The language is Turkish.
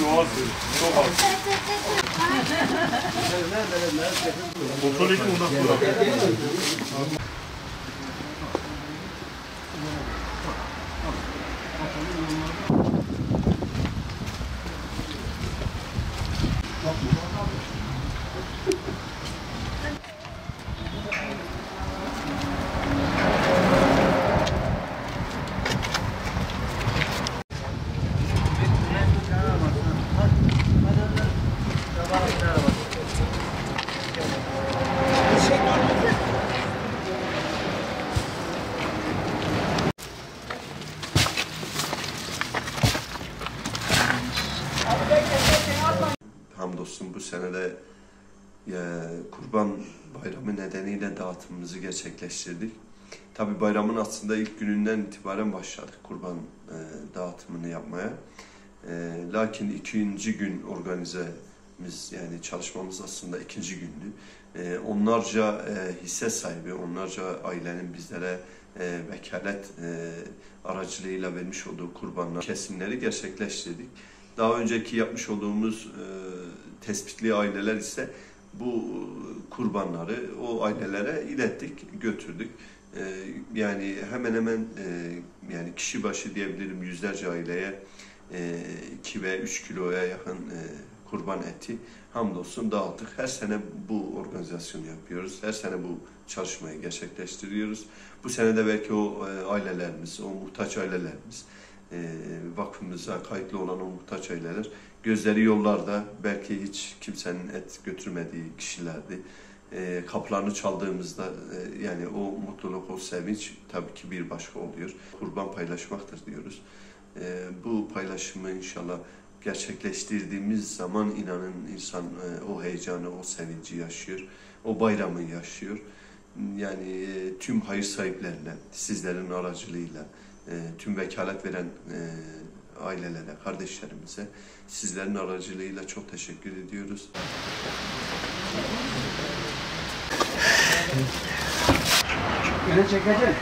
Yok az. Çok az. Kontrol edin ondan sonra. Hamdolsun bu senede Kurban Bayramı nedeniyle dağıtımımızı gerçekleştirdik. Tabii bayramın aslında ilk gününden itibaren başladık kurban dağıtımını yapmaya. Lakin ikinci gün organizemiz, yani çalışmamız aslında ikinci gündü. Onlarca hisse sahibi, onlarca ailenin bizlere vekalet aracılığıyla vermiş olduğu kurbanlar kesimleri gerçekleştirdik. Daha önceki yapmış olduğumuz tespitli aileler ise bu kurbanları o ailelere ilettik, götürdük. Yani hemen hemen yani kişi başı diyebilirim yüzlerce aileye 2 ve 3 kiloya yakın kurban eti hamdolsun dağıttık. Her sene bu organizasyonu yapıyoruz. Her sene bu çalışmayı gerçekleştiriyoruz. Bu sene de belki o ailelerimiz, o muhtaç ailelerimiz, vakfımıza kayıtlı olan o muhtaç aileler gözleri yollarda, belki hiç kimsenin et götürmediği kişilerdi. Kapılarını çaldığımızda yani o mutluluk, o sevinç tabii ki bir başka oluyor. Kurban paylaşmaktır diyoruz. Bu paylaşımı inşallah gerçekleştirdiğimiz zaman inanın insan o heyecanı, o sevinci yaşıyor, o bayramı yaşıyor. Yani tüm hayır sahiplerine, sizlerin aracılığıyla, tüm vekalet veren ailelere, kardeşlerimize sizlerin aracılığıyla çok teşekkür ediyoruz. Öyle çekecek.